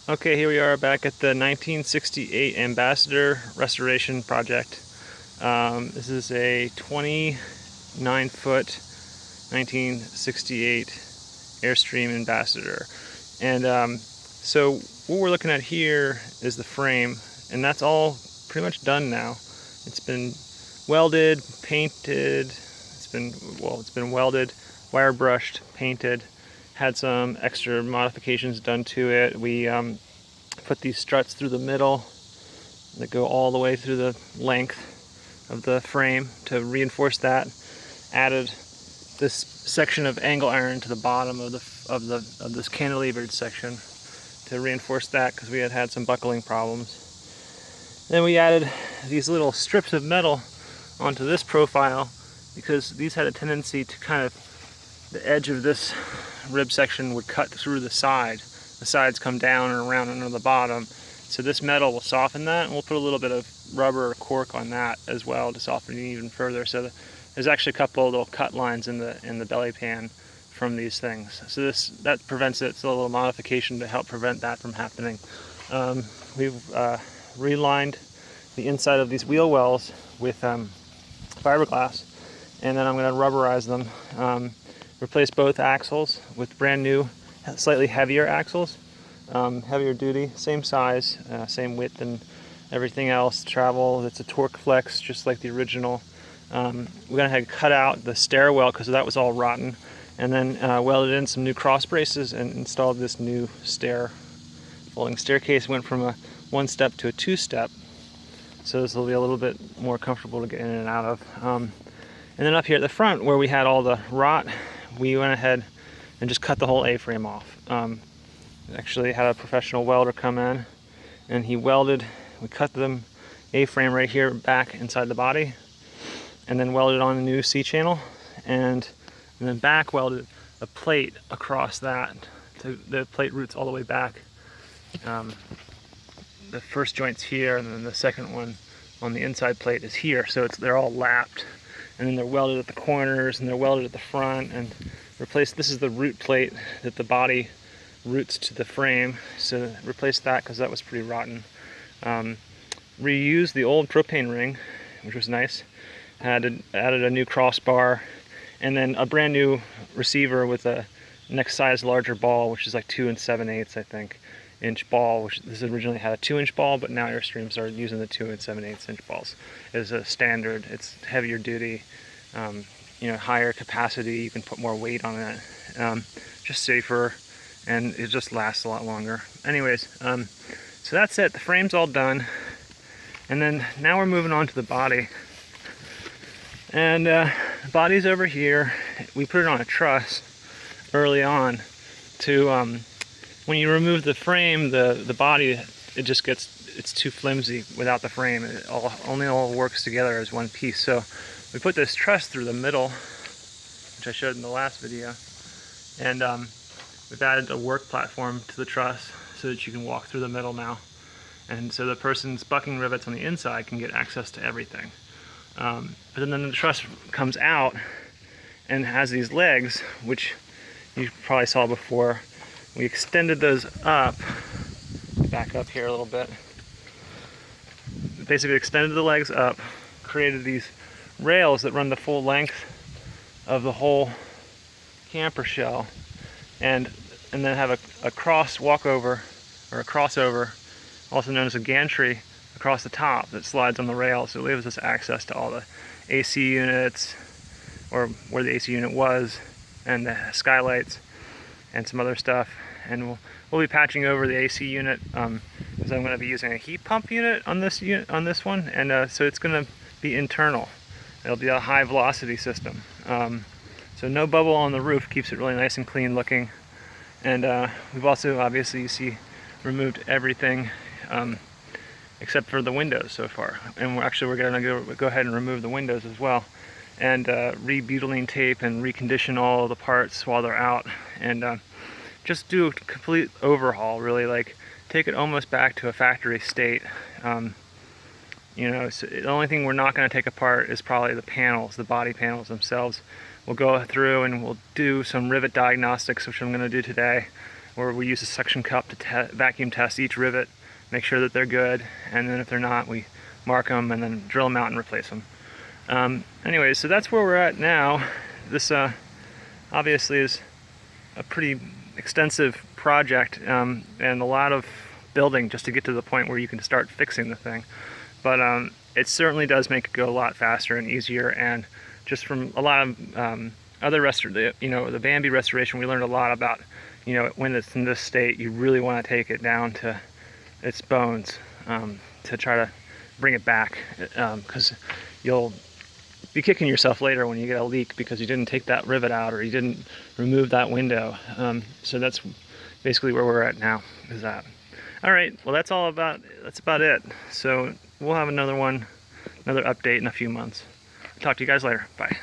Okay, here we are back at the 1968 Ambassador Restoration Project. This is a 29-foot 1968 Airstream Ambassador. And so what we're looking at here is the frame, and that's all pretty much done now. It's been welded, painted, it's been welded, wire brushed, painted, had some extra modifications done to it. We put these struts through the middle that go all the way through the length of the frame to reinforce that. Added this section of angle iron to the bottom of this cantilevered section to reinforce that, because we had some buckling problems. Then we added these little strips of metal onto this profile because these had a tendency to the edge of this rib section would cut through the side. The sides come down and around under the bottom. So this metal will soften that, and we'll put a little bit of rubber or cork on that as well to soften it even further. So there's actually a couple of little cut lines in the belly pan from these things. So that prevents it. It's a little modification to help prevent that from happening. We've relined the inside of these wheel wells with fiberglass, and then I'm going to rubberize them. Replace both axles with brand new, slightly heavier axles, heavier duty, same size, same width and everything else. Travel, it's a torque flex just like the original. We're going to cut out the stairwell because that was all rotten, and then welded in some new cross braces and installed this new folding staircase. Went from a 1-step to a 2-step, so this will be a little bit more comfortable to get in and out of. And then up here at the front where we had all the rot, we went ahead and just cut the whole A-frame off. Actually had a professional welder come in, and we cut the A-frame right here back inside the body, and then welded on a new C-channel, and then back welded a plate across that. The plate roots all the way back. The first joint's here, and then the second one on the inside plate is here, so they're all lapped, and then they're welded at the corners, and they're welded at the front, and replaced. This is the root plate that the body roots to the frame, so replace that because that was pretty rotten. Reused the old propane ring, which was nice. Added a new crossbar, and then a brand new receiver with a next size larger ball, which is like 2 7/8, I think, inch ball. Which this originally had a 2-inch ball, but now Airstream started using the 2 7/8 inch balls as a standard. It's heavier duty, higher capacity. You can put more weight on it, just safer, and it just lasts a lot longer. Anyways, so that's it. The frame's all done, and then now we're moving on to the body. And the body's over here. We put it on a truss early on to when you remove the frame, the body, it's too flimsy without the frame. It only all works together as one piece. So we put this truss through the middle, which I showed in the last video, and we've added a work platform to the truss so that you can walk through the middle now, and so the person's bucking rivets on the inside can get access to everything. But then the truss comes out and has these legs, which you probably saw before. We extended those up, back up here a little bit, basically extended the legs up, created these rails that run the full length of the whole camper shell, and then have a cross walkover, or a crossover, also known as a gantry, across the top that slides on the rail, so it gives us access to all the AC units, or where the AC unit was, and the skylights and some other stuff. And we'll be patching over the AC unit because I'm going to be using a heat pump unit on this one, and so it's going to be internal. It'll be a high velocity system, so no bubble on the roof, keeps it really nice and clean looking. And we've also, obviously, you see, removed everything except for the windows so far, and we're going to go ahead and remove the windows as well, and re-butylene tape and recondition all of the parts while they're out, and just do a complete overhaul, really, like take it almost back to a factory state. So the only thing we're not going to take apart is probably the panels, the body panels themselves. We'll go through and we'll do some rivet diagnostics, which I'm going to do today. where we use a suction cup to vacuum test each rivet, make sure that they're good, and then if they're not, we mark them and then drill them out and replace them. Anyways, so that's where we're at now. This obviously is a pretty extensive project and a lot of building just to get to the point where you can start fixing the thing. But it certainly does make it go a lot faster and easier, and just from a lot of other the Bambi restoration, we learned a lot about, when it's in this state, you really want to take it down to its bones to try to bring it back, because you'll be kicking yourself later when you get a leak because you didn't take that rivet out or you didn't remove that window. So that's basically where we're at now, is that. All right, well that's about it. So we'll have another update in a few months. Talk to you guys later. Bye.